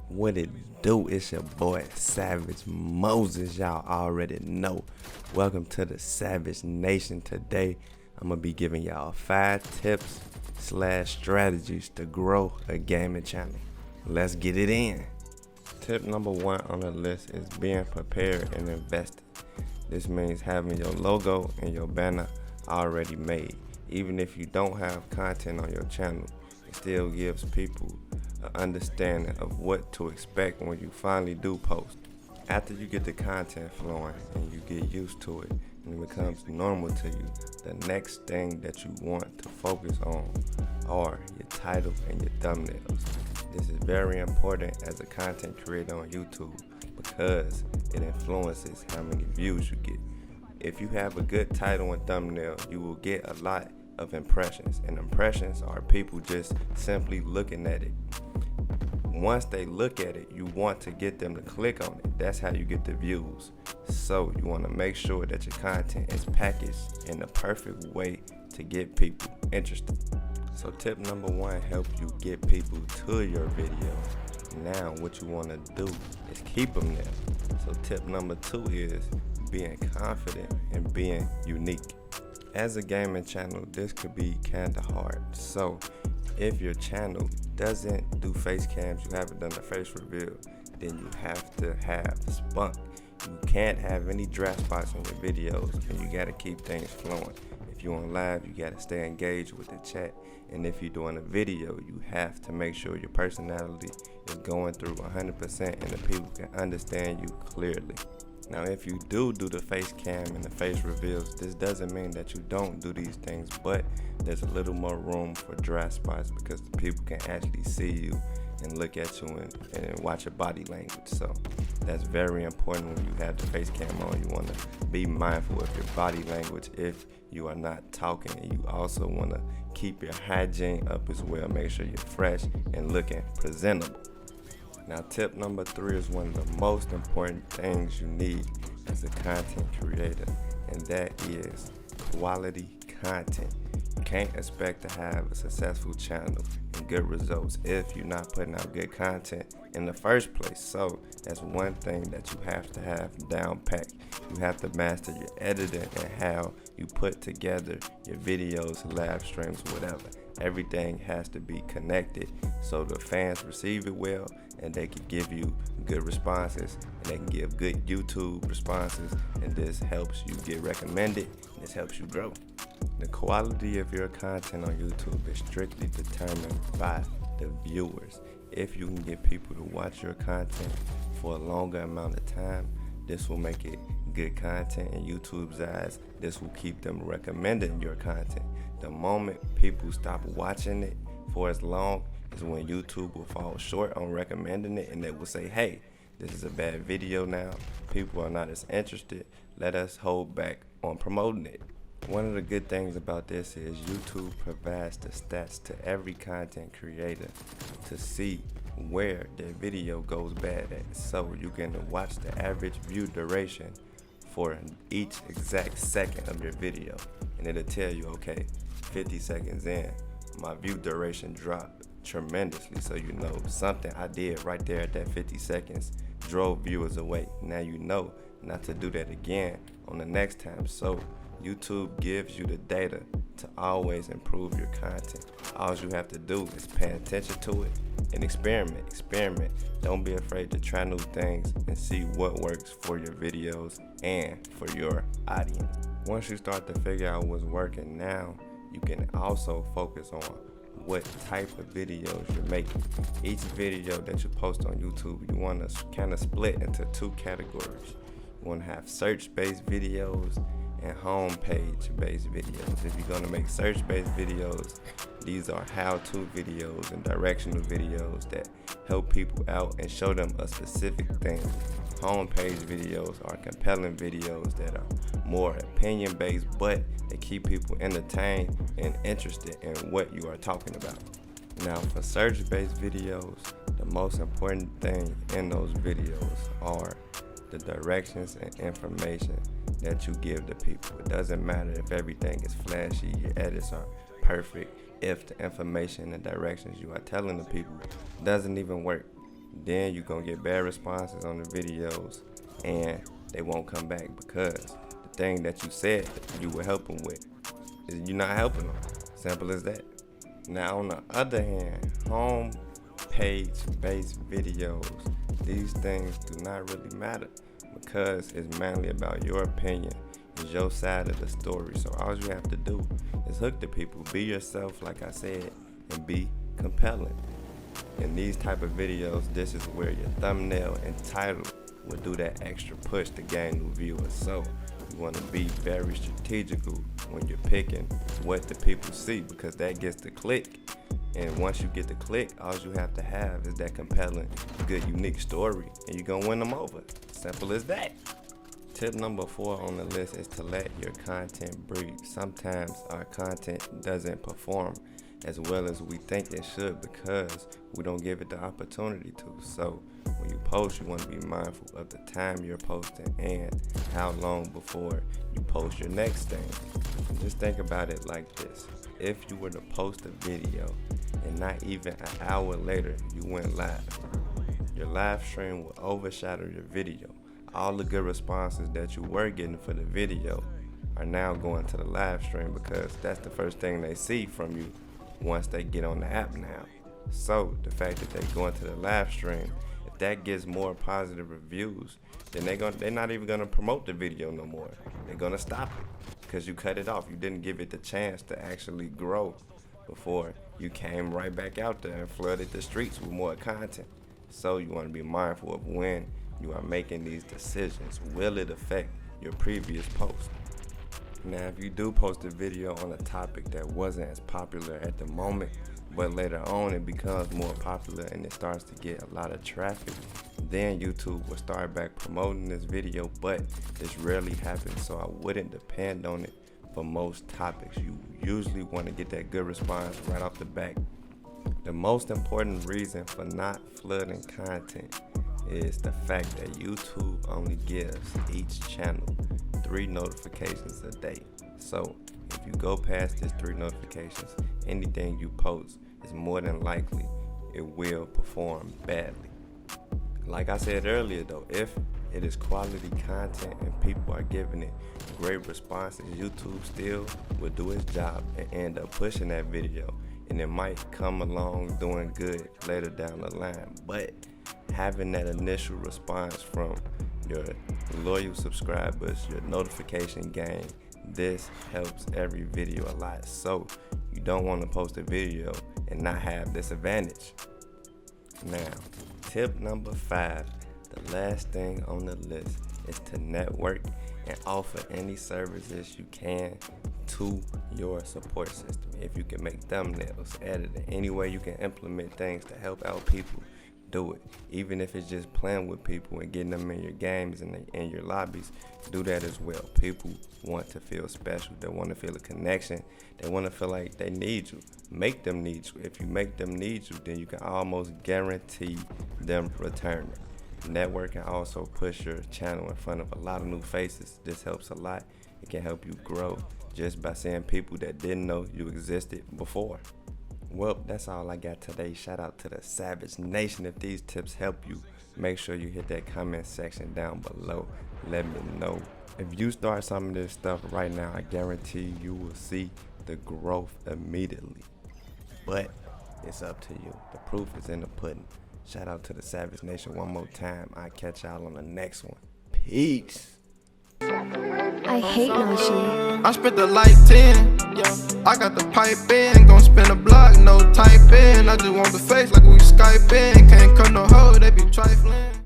What it do? It's your boy Savage Moses. Y'all already know. Welcome to the Savage Nation. Today I'm gonna be giving y'all 5 tips / strategies to grow a gaming channel. Let's get it in. Tip number 1 on the list is being prepared and invested. This means having your logo and your banner already made. Even if you don't have content on your channel, it still gives people an understanding of what to expect when you finally do post. After you get the content flowing and you get used to it and it becomes normal to you, the next thing that you want to focus on are your title and your thumbnails. This is very important as a content creator on YouTube because it influences how many views you get. If you have a good title and thumbnail, you will get a lot of impressions, and impressions are people just simply looking at it. Once they look at it, you want to get them to click on it. That's how you get the views. So you want to make sure that your content is packaged in the perfect way to get people interested. So tip number 1 helps you get people to your video. Now what you want to do is keep them there. So tip number 2 is being confident and being unique. As a gaming channel, this could be kinda hard. So if your channel doesn't do face cams, you haven't done a face reveal, then you have to have spunk. You can't have any dry spots on your videos, and you gotta keep things flowing. If you're on live, you gotta stay engaged with the chat. And if you're doing a video, you have to make sure your personality is going through 100% and the people can understand you clearly. Now, if you do the face cam and the face reveals, this doesn't mean that you don't do these things, but there's a little more room for dry spots because the people can actually see you and look at you and watch your body language. So that's very important when you have the face cam on. You want to be mindful of your body language if you are not talking, and you also want to keep your hygiene up as well. Make sure you're fresh and looking presentable. Now, tip number 3 is one of the most important things you need as a content creator, and that is quality content. You can't expect to have a successful channel and good results if you're not putting out good content in the first place. So that's one thing that you have to have down pat. You have to master your editing and how you put together your videos, live streams, whatever. Everything has to be connected so the fans receive it well and they can give you good responses and they can give good YouTube responses, and this helps you get recommended and this helps you grow. The quality of your content on YouTube is strictly determined by the viewers. If you can get people to watch your content for a longer amount of time, this will make it good content in YouTube's eyes. This will keep them recommending your content. The moment people stop watching it for as long is when YouTube will fall short on recommending it, and they will say, hey, this is a bad video now. People are not as interested. Let us hold back on promoting it. One of the good things about this is YouTube provides the stats to every content creator to see where their video goes bad at. So you can watch the average view duration for each exact second of your video, and it'll tell you, okay, 50 seconds in, my view duration dropped tremendously. So you know something I did right there at that 50 seconds drove viewers away. Now you know not to do that again on the next time. So YouTube gives you the data to always improve your content. All you have to do is pay attention to it and experiment. Don't be afraid to try new things and see what works for your videos and for your audience. Once you start to figure out what's working, now you can also focus on what type of videos you're making. Each video that you post on YouTube, you want to kind of split into 2 categories. You want to have search-based videos and homepage-based videos. If you're going to make search-based videos, these are how-to videos and directional videos that help people out and show them a specific thing. Homepage videos are compelling videos that are more opinion-based, but they keep people entertained and interested in what you are talking about. Now, for search-based videos, the most important thing in those videos are the directions and information that you give to people. It doesn't matter if everything is flashy, your edits are perfect, if the information and directions you are telling the people doesn't even work. then you're gonna get bad responses on the videos and they won't come back because the thing that you said you would help them with is you're not helping them. Simple as that. Now on the other hand, home page based videos, these things do not really matter because it's mainly about your opinion. It's your side of the story. So all you have to do is hook the people, be yourself like I said, and be compelling. In these type of videos, this is where your thumbnail and title will do that extra push to gain new viewers. So you want to be very strategical when you're picking what the people see, because that gets the click. And once you get the click, all you have to have is that compelling, good, unique story, and you're gonna win them over. Simple as that. Tip number 4 on the list is to let your content breathe. Sometimes our content doesn't perform as well as we think it should because we don't give it the opportunity to. So when you post, you want to be mindful of the time you're posting and how long before you post your next thing. And just think about it like this. If you were to post a video and not even an hour later you went live, your live stream will overshadow your video. All the good responses that you were getting for the video are now going to the live stream because that's the first thing they see from you once they get on the app now. So the fact that they go into the live stream, if that gets more positive reviews, then they're not even gonna promote the video no more. They're gonna stop it because you cut it off. You didn't give it the chance to actually grow before you came right back out there and flooded the streets with more content. So you want to be mindful of when you are making these decisions. Will it affect your previous post? Now, if you do post a video on a topic that wasn't as popular at the moment, but later on it becomes more popular and it starts to get a lot of traffic, then YouTube will start back promoting this video, but this rarely happens, so I wouldn't depend on it for most topics. You usually want to get that good response right off the bat. The most important reason for not flooding content is the fact that YouTube only gives each channel 3 notifications a day. So if you go past these 3 notifications, anything you post is more than likely it will perform badly. Like I said earlier though, if it is quality content and people are giving it great responses, YouTube still will do its job and end up pushing that video, and it might come along doing good later down the line. But having that initial response from your loyal subscribers, your notification gang, this helps every video a lot. So you don't want to post a video and not have this advantage. Now, tip number 5, the last thing on the list, is to network and offer any services you can to your support system. If you can make thumbnails, editing, any way you can implement things to help out people, do it. Even if it's just playing with people and getting them in your games and in your lobbies, do that as well. People want to feel special. They want to feel a connection. They want to feel like they need you. Make them need you. If you make them need you, then you can almost guarantee them returning. Networking also push your channel in front of a lot of new faces. This helps a lot. It can help you grow just by seeing people that didn't know you existed before. Well, that's all I got today. Shout out to the Savage Nation. If these tips help you, make sure you hit that comment section down below. Let me know. If you start some of this stuff right now, I guarantee you will see the growth immediately. But it's up to you. The proof is in the pudding. Shout out to the Savage Nation one more time. I'll catch y'all on the next one. Peace. I hate Nashi. I spent the like 10, yeah. I got the pipe in, gon' spin a block, no type in. I just want the face like we Skype in. Can't cut no hoe, they be trifling.